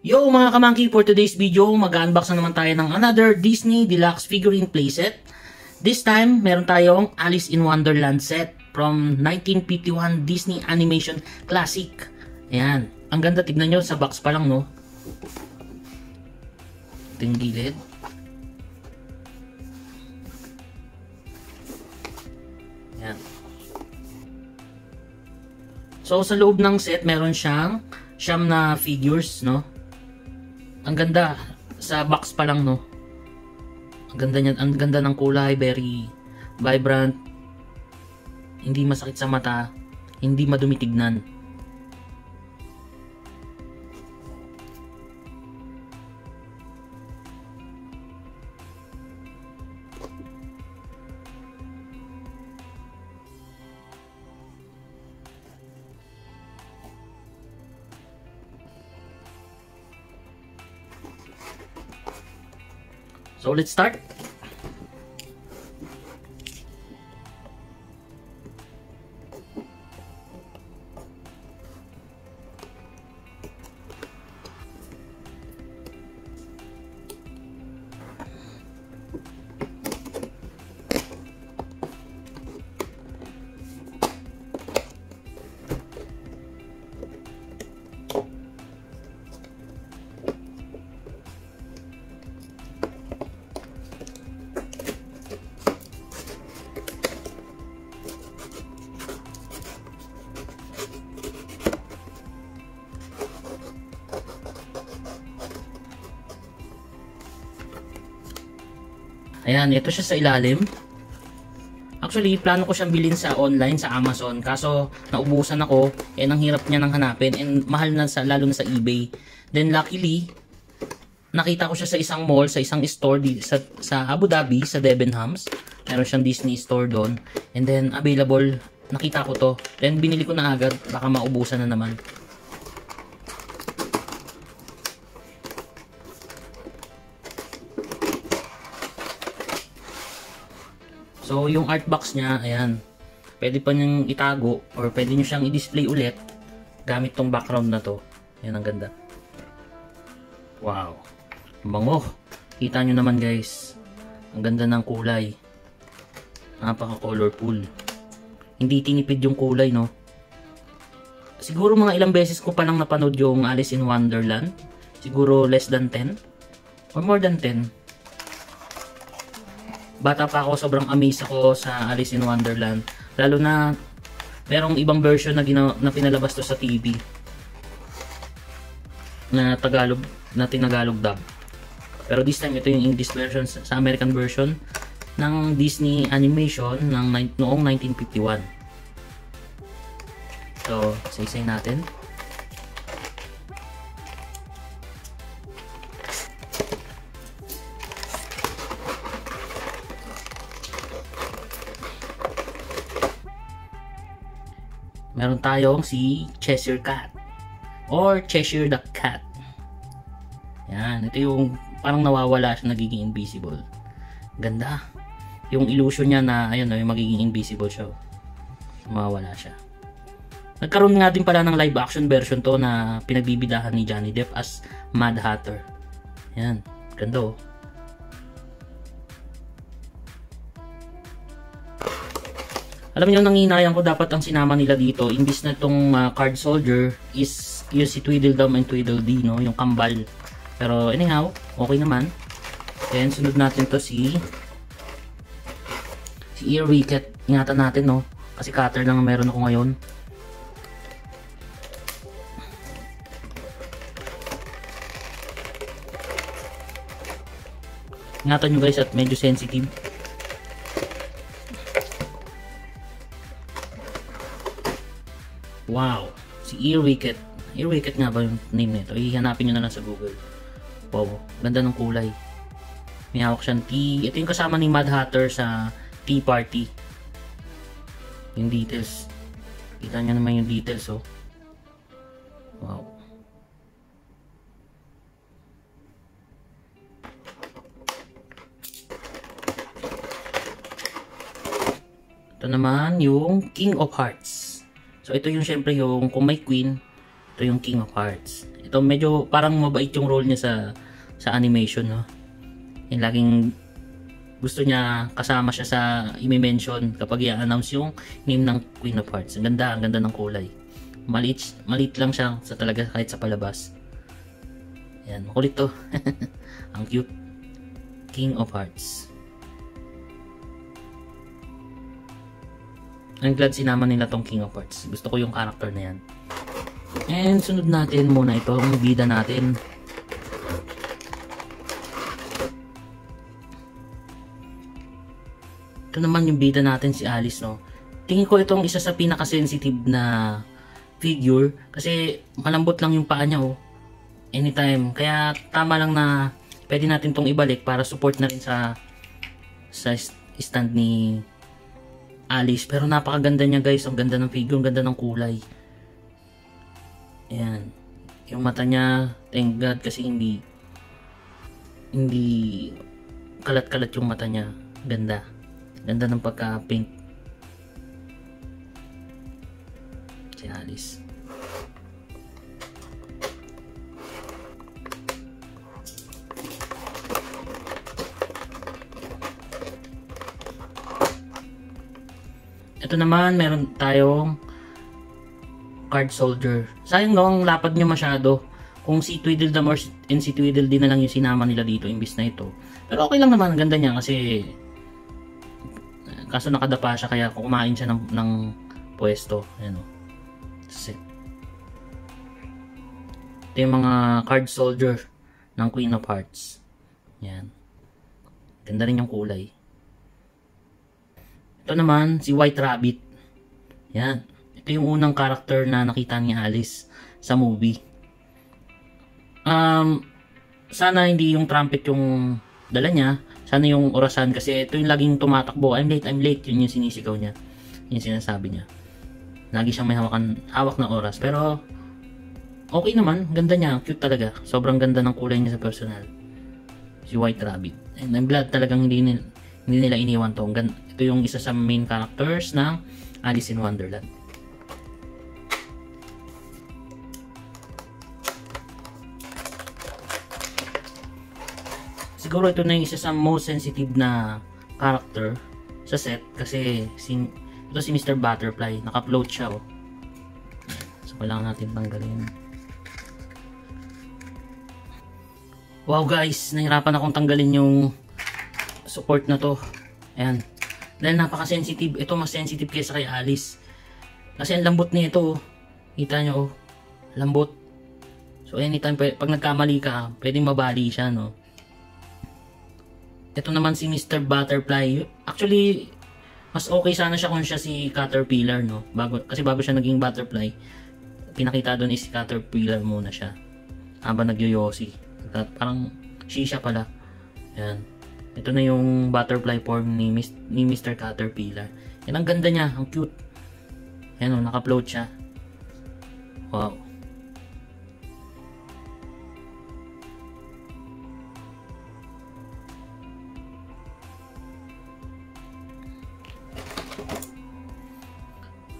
Yo mga kamangki, for today's video, mag-unbox na naman tayo ng another Disney Deluxe figurine playset. This time, meron tayong Alice in Wonderland set from 1951 Disney Animation Classic. Ayan, ang ganda, tignan nyo sa box pa lang, no? Ito yung gilid. Ayan. So sa loob ng set, meron siyang siyam na figures, no? Ang ganda sa box pa lang, no? Ang ganda niyan, ang ganda ng kulay, very vibrant. Hindi masakit sa mata, hindi madumi tignan. So let's start. Ayan, ito siya sa ilalim. Actually, plano ko siyang bilhin sa online, sa Amazon. Kaso, naubusan ako. And ang hirap niya nang hanapin. And mahal na, lalo na sa eBay. Then, luckily, nakita ko siya sa isang mall, sa isang store sa Abu Dhabi, sa Debenhams. Meron siyang Disney store doon. And then, available. Nakita ko to. Then, binili ko na agad. Baka maubusan na naman. So, yung art box niya, ayan, pwede pa niyang itago or pwede niyo siyang i-display ulit gamit tong background na to. Ayan, ang ganda. Wow. Bango. Kita nyo naman, guys. Ang ganda ng kulay. Napaka-colorful. Hindi tinipid yung kulay, no? Siguro mga ilang beses ko pa lang napanood yung Alice in Wonderland. Siguro less than 10 or more than 10. Bata pa ako, sobrang amazed ako sa Alice in Wonderland. Lalo na merong ibang version na pinalabas to sa TV. Na Tagalog, na tinagalog dub. Pero this time ito yung English version sa American version ng Disney Animation noong 1951. So, isa-isay natin. Meron tayong si Cheshire Cat or Cheshire the Cat. Yan, ito yung parang nawawala siya, nagiging invisible. Ganda. Yung illusion niya na ayun, yung magiging invisible siya. Mawawala siya. Nagkaroon nga din pala ng live action version to na pinagbibidahan ni Johnny Depp as Mad Hatter. Yan, ganda oh. Alam niyo, nanginayang ko dapat ang sinama nila dito. Imbis na itong card soldier is yung si Tweedledum and Tweedledee, no? Yung kambal. Pero anyhow, okay naman. Then sunod natin to si Earwicket. Ingatan natin, no? Kasi cutter lang meron ako ngayon. Ingatan nyo guys at medyo sensitive. Wow, si Earwicket. Earwicket nga ba yung name nito? Ihanapin nyo na lang sa Google. Wow, ganda ng kulay. May hawak siyang tea. Ito yung kasama ni Mad Hatter sa Tea Party. Yung details. Kita nyo naman yung details, oh. Wow. Ito naman yung King of Hearts. So ito yung syempre yung kung may queen, ito yung King of Hearts. Ito Ito medyo parang mabait yung role niya sa animation, no. Yung laging gusto niya kasama siya sa i-mention kapag i-announce yung name ng Queen of Hearts. Ang ganda ng kulay. Maliit lang siya sa talaga kahit sa palabas. Yan, makulit to. Ang cute. King of Hearts. I'm glad sinama nila tong King of Hearts. Gusto ko yung character na yan. And sunod natin muna ito, ang bida natin. Ito naman yung bida natin, si Alice, no. Tingin ko itong isa sa pinaka-sensitive na figure kasi malambot lang yung paa niya, oh. Anytime. Kaya tama lang na pwede natin tong ibalik para support na rin sa stand ni Alice. Pero napakaganda niya, guys. Ang ganda ng figure, ang ganda ng kulay. Ayan. Yung mata niya, thank God kasi hindi kalat-kalat yung mata niya. Ganda. Ganda ng pagka-pink. Si Alice. Ito naman, meron tayong card soldier. Sayang no, ang lapad niya masyado. Kung si Tweedledum and si Tweedledee na lang yung sinama nila dito imbis na ito. Pero okay lang naman, ang ganda niya kasi kaso nakadapa siya kaya kumain siya ng pwesto. Ayan o. Ito yung mga card soldier ng Queen of Hearts. Yan. Ganda rin yung kulay. Ito naman, si White Rabbit. Yan. Ito yung unang character na nakita ni Alice sa movie. Sana hindi yung trumpet yung dala niya. Sana yung orasan kasi ito yung laging tumatakbo. I'm late. Yun yung sinisigaw niya. Yun yung sinasabi niya. Lagi siyang may hawak na oras. Pero okay naman. Ganda niya. Cute talaga. Sobrang ganda ng kulay niya sa personal. Si White Rabbit. And I'm glad talagang hindi nila iniwan to. Ito yung isa sa main characters ng Alice in Wonderland. Siguro ito na yung isa sa most sensitive na character sa set kasi ito si Mr. Butterfly. Naka-float siya, oh. So kailangan natin tanggalin. Wow guys, nahirapan akong tanggalin yung support na to. Ayan. Dahil napaka-sensitive. Ito mas sensitive kaysa kay Alice. Kasi ang lambot nito, oh. Kita nyo, oh. Lambot. So anytime, pag nagkamali ka, pwedeng mabali siya, no. Ito naman si Mr. Butterfly. Actually, mas okay sana siya kung siya si Caterpillar, no? Kasi bago siya naging Butterfly, pinakita doon is si Caterpillar muna siya. Habang nagyoyosi. Parang shisha pala. Yan. Ito na yung butterfly form ni Mr. Caterpillar. Yan, ang ganda niya. Ang cute. Yan, oh, naka-float siya. Wow.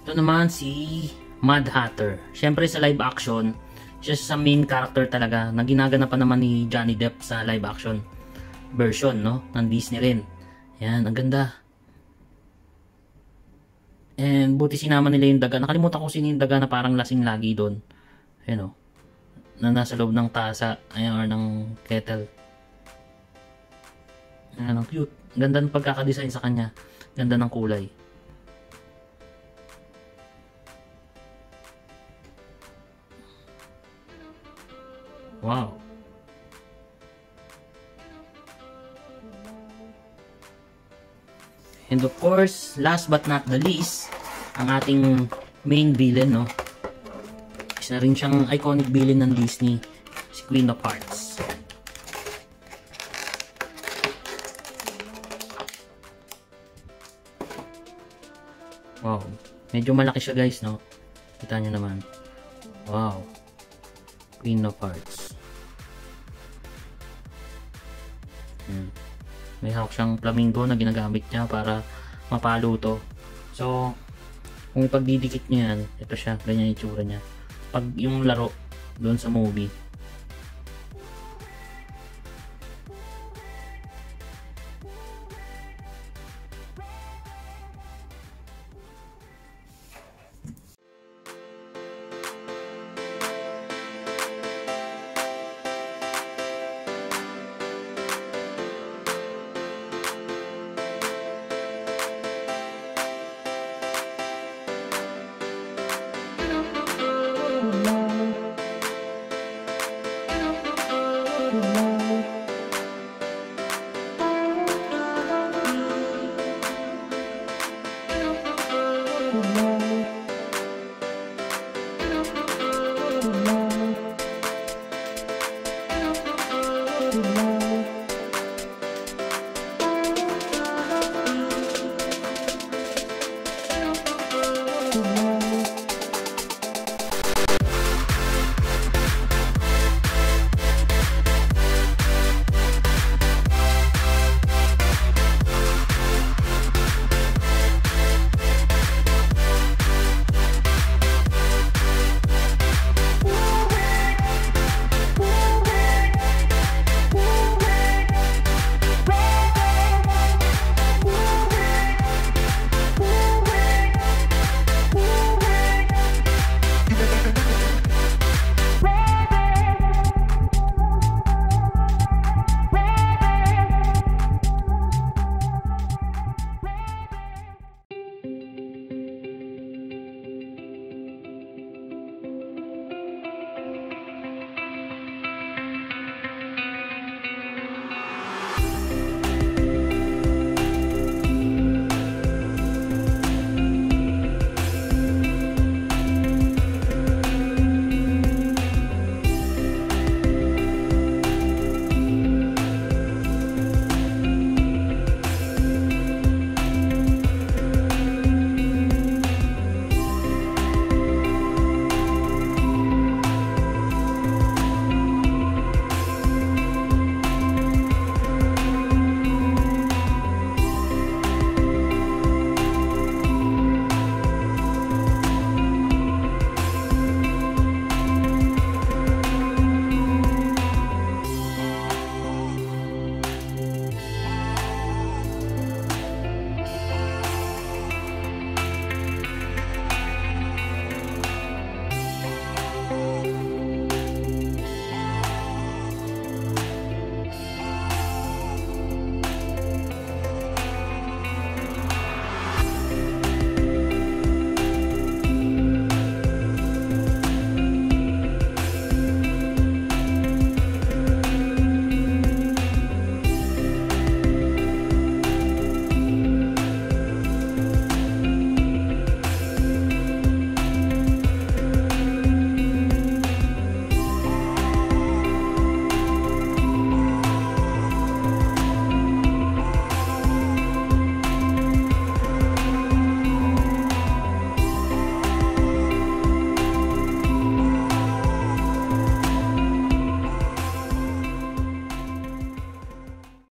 Ito naman si Mad Hatter. Siyempre sa live action, siya sa main character talaga na ginaganapan naman ni Johnny Depp sa live action version, no? Ng Disney rin. Yan, ang ganda. And buti sinama nila yung daga. Nakalimutan ko sino yung daga na parang lasing lagi doon. Ayan, o. Na nasa loob ng tasa. Ayan, or ng kettle. Ayan, ang cute. Ganda ng pagkakadesign sa kanya. Ganda ng kulay. Wow. And of course, last but not the least, ang ating main villain, no? Isa rin siyang iconic villain ng Disney, si Queen of Hearts. Wow. Medyo malaki siya, guys, no? Kita nyo naman. Wow. Queen of Hearts. May hawak siyang flamingo na ginagamit niya para mapalo to. So, kung pagdidikit niya yan, ito siya, ganyan yung itsura niya. Pag yung laro doon sa movie, Good night.